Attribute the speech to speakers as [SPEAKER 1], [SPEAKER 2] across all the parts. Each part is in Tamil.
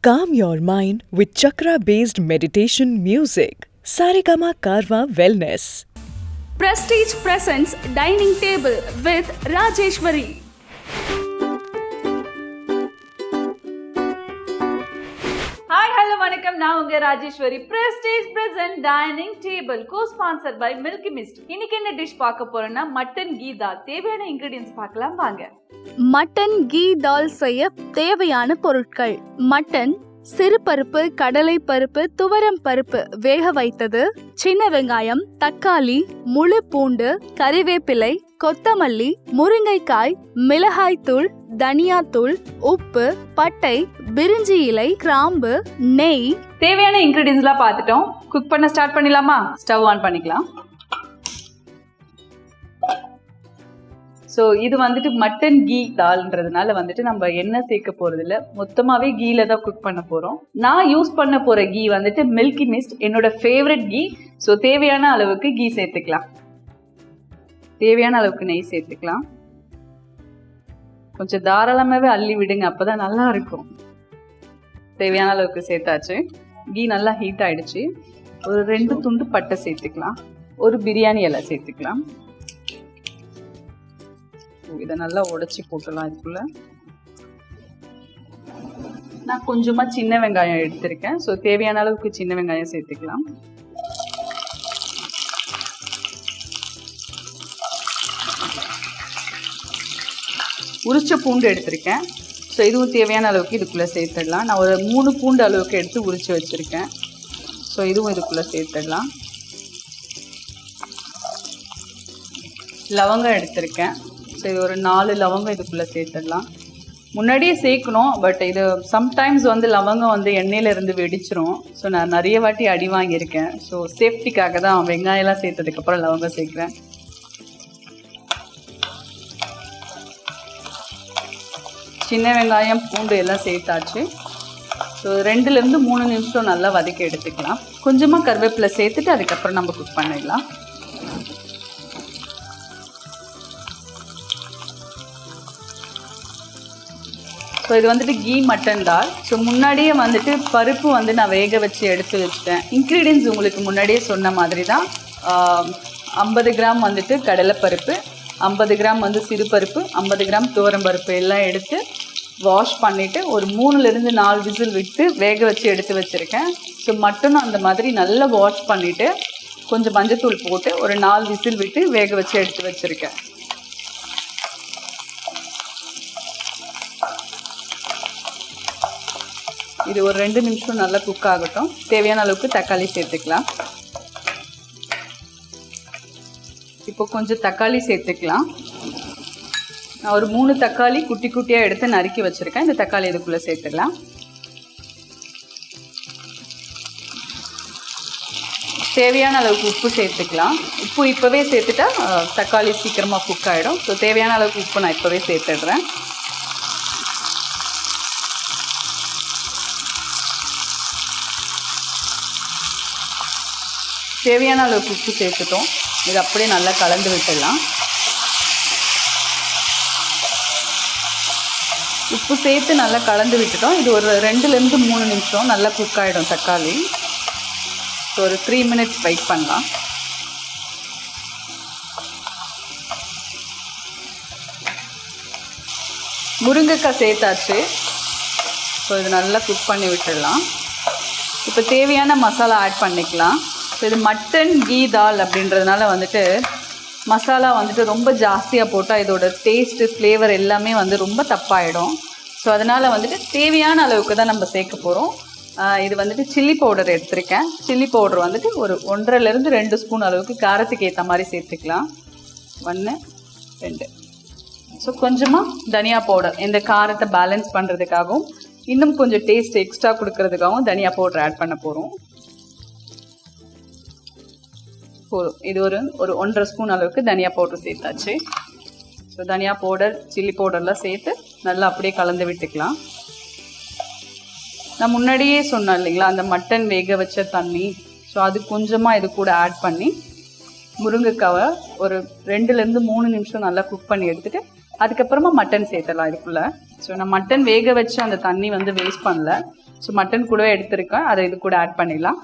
[SPEAKER 1] Calm your mind with chakra-based meditation music. Saregama Karwa Wellness.
[SPEAKER 2] Prestige presents dining table with Rajeshwari. Hi, hello, வணக்கம். நான் உங்க Rajeswari. Prestige present dining table co-sponsored by Milky Mist. இன்னைக்கு என்ன டிஷ் பார்க்க போறோம்னா மட்டன் கீ தால். தேவையான இன்கிரிடியன்ட்ஸ் பார்க்கலாம் வாங்க. மட்டன் கீ தால் செய்ய தேவையான பொருட்கள்: மட்டன், சிறுபருப்பு, கடலை பருப்பு, துவரம் பருப்பு வேக வைத்தது, சின்ன வெங்காயம், தக்காளி, முழு பூண்டு, கறிவேப்பிலை, கொத்தமல்லி, முருங்கைக்காய், மிளகாய்த்தூள், தனியாத்தூள், உப்பு, பட்டை, பிரிஞ்சி இலை, கிராம்பு, நெய். தேவையான இன்கிரிடியன்ஸ்லாம் பார்த்துட்டோம். குக் பண்ண ஸ்டார்ட் பண்ணிடலாமா? ஸ்டவ் ஆன் பண்ணிக்கலாம். ஸோ இது வந்துட்டு மட்டன் கீ தால்ன்றதுனால வந்துட்டு நம்ம எண்ணெய் சேர்க்க போகிறது இல்லை, மொத்தமாகவே கீல தான் குக் பண்ண போகிறோம். நான் யூஸ் பண்ண போகிற கீ வந்துட்டு மில்கி மிஸ்ட், என்னோட ஃபேவரட் கீ. ஸோ தேவையான அளவுக்கு கீ சேர்த்துக்கலாம், தேவையான அளவுக்கு நெய் சேர்த்துக்கலாம். கொஞ்சம் தாராளமாகவே அள்ளி விடுங்க, அப்போ தான் நல்லா இருக்கும். தேவையான அளவுக்கு சேர்த்தாச்சு. கீ நல்லா ஹீட் ஆகிடுச்சு. ஒரு 2 துண்டு பட்டை சேர்த்துக்கலாம், ஒரு பிரியாணி இலை சேர்த்துக்கலாம். இதை நல்லா உடைச்சி போட்டுடலாம். இதுக்குள்ள நான் கொஞ்சமாக சின்ன வெங்காயம் எடுத்திருக்கேன். ஸோ தேவையான அளவுக்கு சின்ன வெங்காயம் சேர்த்துக்கலாம். உரிச்ச பூண்டு எடுத்திருக்கேன். ஸோ இதுவும் தேவையான அளவுக்கு இதுக்குள்ளே சேர்த்துடலாம். நான் ஒரு 3 பூண்டு அளவுக்கு எடுத்து உரிச்சு வச்சுருக்கேன். ஸோ இதுவும் இதுக்குள்ளே சேர்த்துடலாம். லவங்கம் எடுத்திருக்கேன். ஸோ இது ஒரு 4 லவங்கம் இதுக்குள்ளே சேர்த்துடலாம். முன்னாடியே சேர்க்கணும், பட் இது சம்டைம்ஸ் வந்து லவங்கம் வந்து எண்ணெயில் இருந்து வெடிச்சிரும். ஸோ நான் நிறைய வாட்டி அடி வாங்கியிருக்கேன். ஸோ சேஃப்டிக்காக தான் வெங்காயம்லாம் சேர்த்ததுக்கப்புறம் லவங்கம் சேர்க்குறேன். சின்ன வெங்காயம், பூண்டு எல்லாம் சேர்த்தாச்சு. ஸோ 2லேருந்து 3 நிமிஷம் நல்லா வதக்கி எடுத்துக்கலாம். கொஞ்சமாக கருவேப்பிலை சேர்த்துட்டு அதுக்கப்புறம் நம்ம குக் பண்ணிடலாம். ஸோ இது வந்துட்டு கீ மட்டன் தால். ஸோ முன்னாடியே வந்துட்டு பருப்பு வந்து நான் வேக வச்சு எடுத்து வச்சுட்டேன். இன்க்ரீடியன்ட்ஸ் உங்களுக்கு முன்னாடியே சொன்ன மாதிரி தான். 50 கிராம் வந்துட்டு கடலைப்பருப்பு, 50 கிராம் வந்து சிறுபருப்பு, 50 கிராம் துவரம் பருப்பு எல்லாம் எடுத்து வாஷ் பண்ணிவிட்டு ஒரு 3லேருந்து 4 விசில் விட்டு வேக வச்சு எடுத்து வச்சுருக்கேன். ஸோ மட்டனும் அந்த மாதிரி நல்லா வாஷ் பண்ணிவிட்டு கொஞ்சம் மஞ்சத்தூள் போட்டு ஒரு 4 விசில் விட்டு வேக வச்சு எடுத்து வச்சுருக்கேன். இது ஒரு 2 நிமிஷம் நல்லா குக் ஆகட்டும். தேவையான அளவுக்கு தக்காளி சேர்த்துக்கலாம். இப்போ கொஞ்சம் தக்காளி சேர்த்துக்கலாம். நான் ஒரு 3 தக்காளி குட்டி குட்டியாக எடுத்து நறுக்கி வச்சுருக்கேன். இந்த தக்காளி இதுக்குள்ளே சேர்த்துக்கலாம். தேவையான அளவுக்கு உப்பு சேர்த்துக்கலாம். உப்பு இப்போவே சேர்த்துட்டா தக்காளி சீக்கிரமாக குக் ஆகிடும். ஸோ தேவையான அளவுக்கு உப்பு நான் இப்போவே சேர்த்துடுறேன். தேவையான அளவுக்கு உப்பு சேர்த்துட்டோம். இது அப்படியே நல்லா கலந்து விட்டுடலாம். உப்பு சேர்த்து நல்லா கலந்து விட்டுட்டோம். இது ஒரு 2லேருந்து 3 நிமிஷம் நல்லா குக் ஆகிடும் தக்காளி. ஸோ ஒரு 3 மினிட்ஸ் வெயிட் பண்ணலாம். முருங்கைக்காய் சேர்த்தாச்சு. ஸோ இது நல்லா குக் பண்ணி விட்டுடலாம். இப்போ தேவையான மசாலா ஆட் பண்ணிக்கலாம். ஸோ இது மட்டன் கீ தால் அப்படின்றதுனால வந்துட்டு மசாலா வந்துட்டு ரொம்ப ஜாஸ்தியாக போட்டால் இதோட டேஸ்ட்டு, ஃப்ளேவர் எல்லாமே வந்து ரொம்ப தப்பாயிடும். ஸோ அதனால் வந்துட்டு தேவையான அளவுக்கு தான் நம்ம சேர்க்க போகிறோம். இது வந்துட்டு சில்லி பவுடர் எடுத்திருக்கேன். சில்லி பவுடர் வந்துட்டு ஒரு 1.5லேருந்து 2 ஸ்பூன் அளவுக்கு காரத்துக்கு ஏற்ற மாதிரி சேர்த்துக்கலாம். 1, 2. ஸோ கொஞ்சமாக தனியா பவுடர், இந்த காரத்தை பேலன்ஸ் பண்ணுறதுக்காகவும் இன்னும் கொஞ்சம் டேஸ்ட் எக்ஸ்ட்ரா கொடுக்கறதுக்காகவும் தனியா பவுடர் ஆட் பண்ண போகிறோம். இது ஒரு 1.5 ஸ்பூன் அளவுக்கு தனியா பவுடர் சேர்த்தாச்சு. ஸோ தனியா பவுடர், சில்லி பவுடர்லாம் சேர்த்து நல்லா அப்படியே கலந்து விட்டுக்கலாம். நான் முன்னாடியே சொன்னேன் இல்லைங்களா, அந்த மட்டன் வேக வச்ச தண்ணி. ஸோ அது கொஞ்சமாக இது கூட ஆட் பண்ணி முருங்கைக்காவை ஒரு 2லேருந்து 3 நிமிஷம் நல்லா குக் பண்ணி எடுத்துகிட்டு அதுக்கப்புறமா மட்டன் சேர்த்துடலாம் இதுக்குள்ளே. ஸோ நான் மட்டன் வேக வச்சு அந்த தண்ணி வந்து வேஸ்ட் பண்ணல. ஸோ மட்டன் கூடவே எடுத்துருக்கேன், அதை இது கூட ஆட் பண்ணிடலாம்.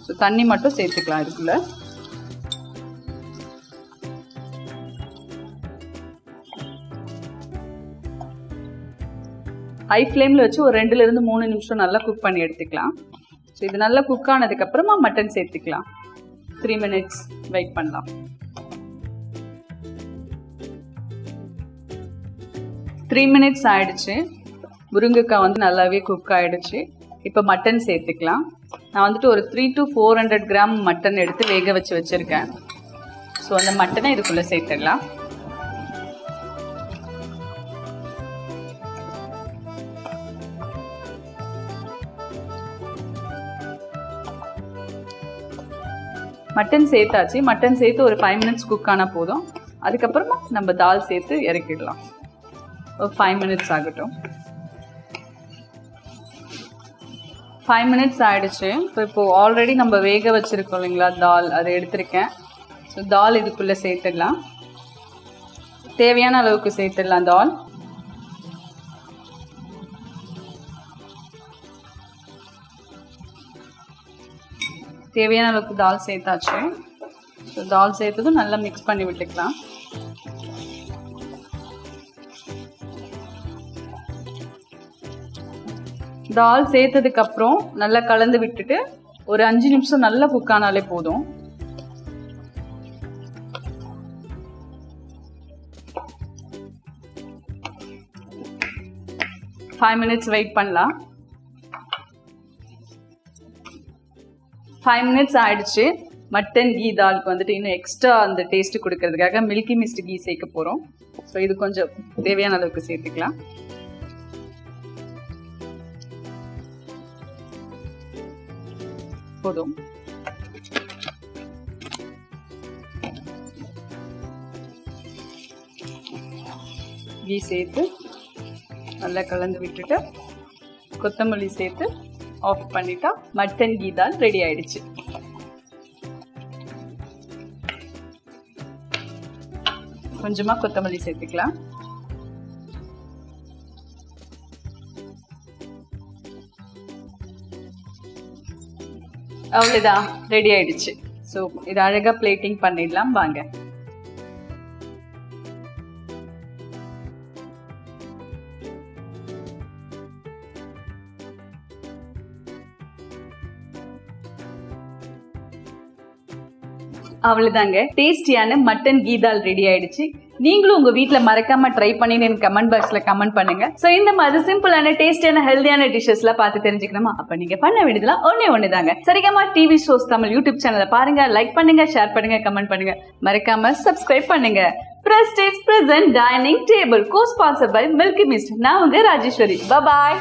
[SPEAKER 2] ஸோ தண்ணி மட்டும் சேர்த்துக்கலாம் இதுக்குள்ள. ஹை ஃப்ளேமில் வச்சு ஒரு 2-3 நிமிஷம் நல்லா குக் பண்ணி எடுத்துக்கலாம். ஸோ இது நல்லா குக் ஆனதுக்கப்புறமா மட்டன் சேர்த்துக்கலாம். 3 minutes வெயிட் பண்ணலாம். 3 minutes ஆயிடுச்சு. முருங்கைக்காய் வந்து நல்லாவே குக் ஆகிடுச்சு. இப்போ மட்டன் சேர்த்துக்கலாம். நான் வந்துட்டு ஒரு 300 to 400 கிராம் மட்டன் எடுத்து வேக வச்சு வச்சுருக்கேன். ஸோ அந்த மட்டனை இதுக்குள்ளே சேர்த்துடலாம். மட்டன் சேர்த்தாச்சு. மட்டன் சேர்த்து ஒரு 5 minutes குக் ஆனால் போதும். அதுக்கப்புறமா நம்ம தால் சேர்த்து இறக்கிடலாம். ஒரு 5 minutes ஆகட்டும். 5 minutes ஆகிடுச்சு. இப்போ ஆல்ரெடி நம்ம வேக வச்சுருக்கோம் இல்லைங்களா தால், அதை எடுத்திருக்கேன். ஸோ தால் இதுக்குள்ளே சேர்த்துடலாம். தேவையான அளவுக்கு சேர்த்துடலாம் தால். தேவையான அளவுக்கு தால் சேர்த்தாச்சு. ஸோ தால் சேர்த்ததும் நல்லா மிக்ஸ் பண்ணி விட்டுக்கலாம். தால் சேர்த்ததுக்கப்புறம் நல்லா கலந்து விட்டுட்டு ஒரு 5 நிமிஷம் நல்லா குக் ஆனாலே போதும். ஃபைவ் மினிட்ஸ் வெயிட் பண்ணலாம். 5 minutes ஆயிடுச்சு. மட்டன் கீ தாலுக்கு வந்துட்டு இன்னும் எக்ஸ்ட்ரா அந்த டேஸ்ட்டு கொடுக்கறதுக்காக மில்கி மிஸ்ட் கீ சேர்க்க போகிறோம். ஸோ இது கொஞ்சம் தேவையான அளவுக்கு சேர்த்துக்கலாம். போதும். கீ சேர்த்து நல்லா கலந்து விட்டுட்டு கொத்தமல்லி சேர்த்து ஆஃப் பண்ணிட்டா மட்டன் கீ தால் ரெடி ஆயிடுச்சு. கொஞ்சமா கொத்தமல்லி சேர்த்துக்கலாம். அவ்வளோதான், ரெடி ஆயிடுச்சு. ஸோ இது அழகா பிளேட்டிங் பண்ணிடலாம் வாங்க. அவ்வளோதாங்க, டேஸ்டியான மட்டன் கீ தால் ரெடி ஆயிடுச்சு. நீங்களும் உங்க வீட்ல மறக்காம ட்ரை பண்ணி எனக்கு கமெண்ட் பாக்ஸ்ல கமெண்ட் பண்ணுங்க. ஸோ இந்த மாதிரி சிம்பிளான டேஸ்டியான ஹெல்தியான டிஷ்ஷஸ்லாம் பார்த்து தெரிஞ்சுக்கணுமா? அப்ப நீங்க பண்ண வேண்டியதுலாம் ஒண்ணே தாங்க. Saregama TV shows Tamil YouTube சேனலை பாருங்க, லைக் பண்ணுங்க, ஷேர் பண்ணுங்க, கமெண்ட் பண்ணுங்க, மறக்காம சப்ஸ்கிரைப் பண்ணுங்க. Prestige present dining table co sponsor by Milky Mist. நான் உங்க ராஜேஸ்வரி. பாய்.